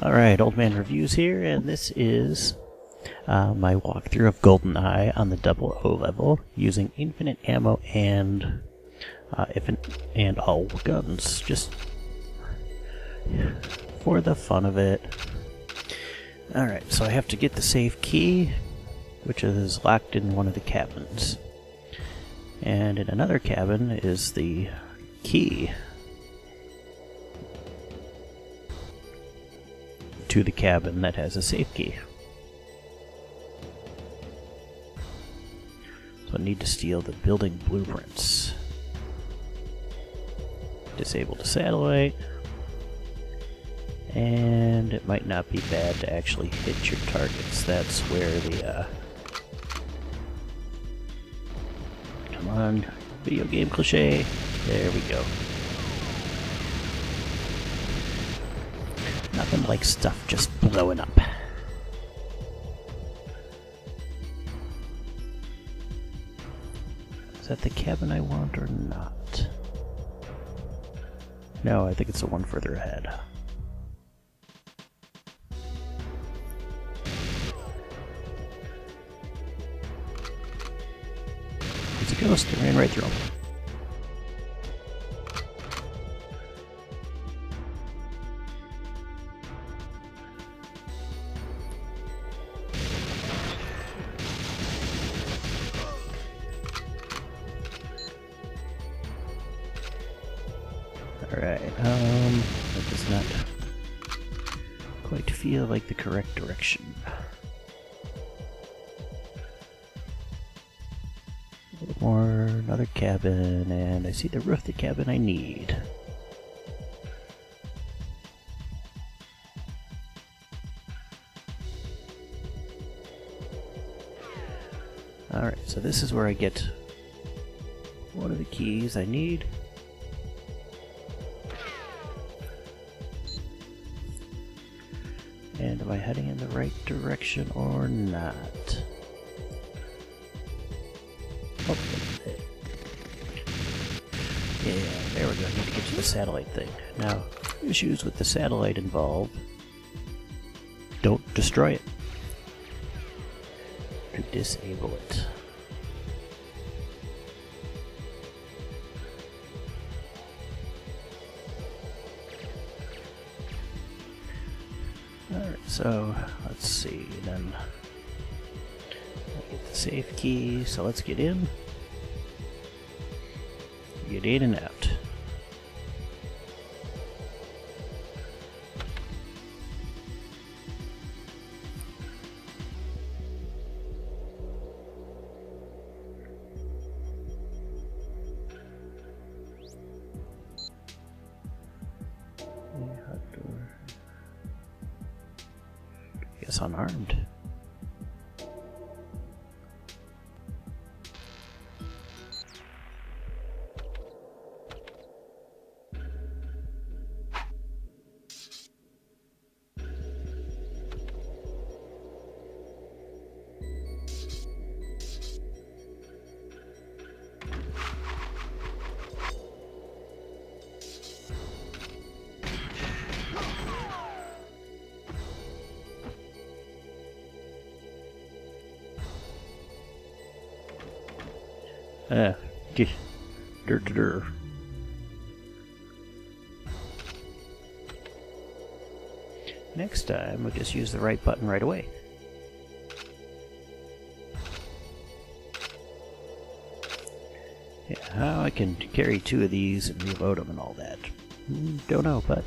Alright, Old Man Reviews here, and this is my walkthrough of Goldeneye on the 00 level using infinite ammo and all guns, just for the fun of it. Alright, so I have to get the safe key, which is locked in one of the cabins. And in another cabin is the key to the cabin that has a safe key. So I need to steal the building blueprints. Disable the satellite. And it might not be bad to actually hit your targets. That's where the come on, video game cliche. There we go. Nothing like stuff just blowing up. Is that the cabin I want or not? No, I think it's the one further ahead. It's a ghost. I ran right through him. Alright, that does not quite feel like the correct direction. A little more, another cabin, and I see the roof of the cabin I need. Alright, so this is where I get one of the keys I need. And am I heading in the right direction or not? Oh, yeah, there we go. I need to get to the satellite thing. Now, issues with the satellite involved. Don't destroy it. To disable it. Alright, so let's see, then I get the safe key, so let's get in. Get in and out. Guess unarmed. Dur. Next time, we'll just use the right button right away. Yeah, how I can carry two of these and reload them and all that. Don't know, but...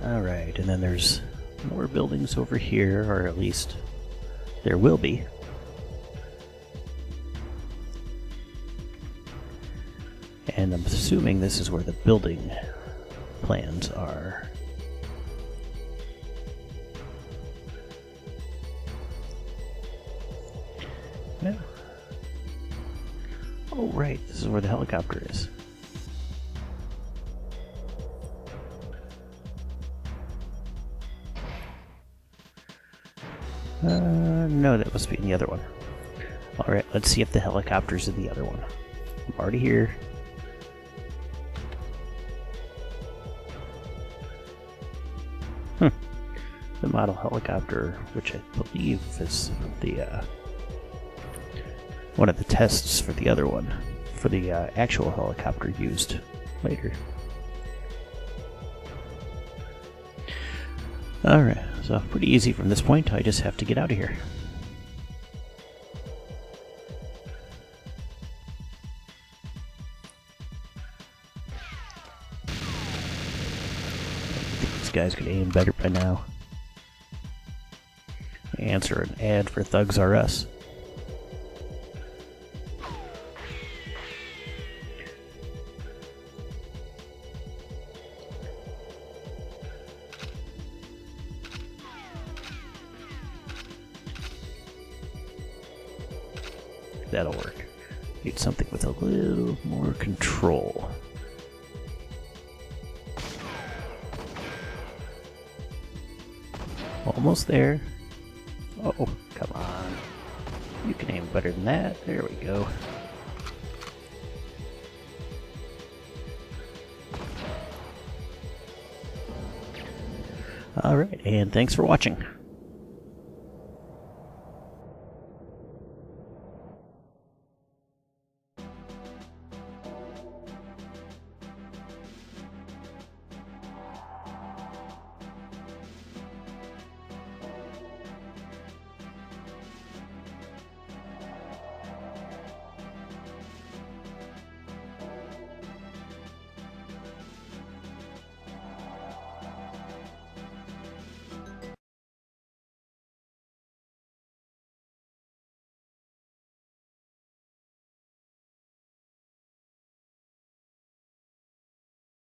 Alright, and then there's more buildings over here, or at least there will be. And I'm assuming this is where the building plans are. No. Oh, right. This is where the helicopter is. No, that must be in the other one. Alright, let's see if the helicopter's in the other one. I'm already here. model helicopter, which I believe is the one of the tests for the other one, for the actual helicopter used later. Alright, so pretty easy from this point. I just have to get out of here. This guy's gonna aim better by now. Answer an ad for Thugs R Us. That'll work. Need something with a little more control. Almost there. Oh, come on. You can aim better than that. There we go. Alright, and thanks for watching.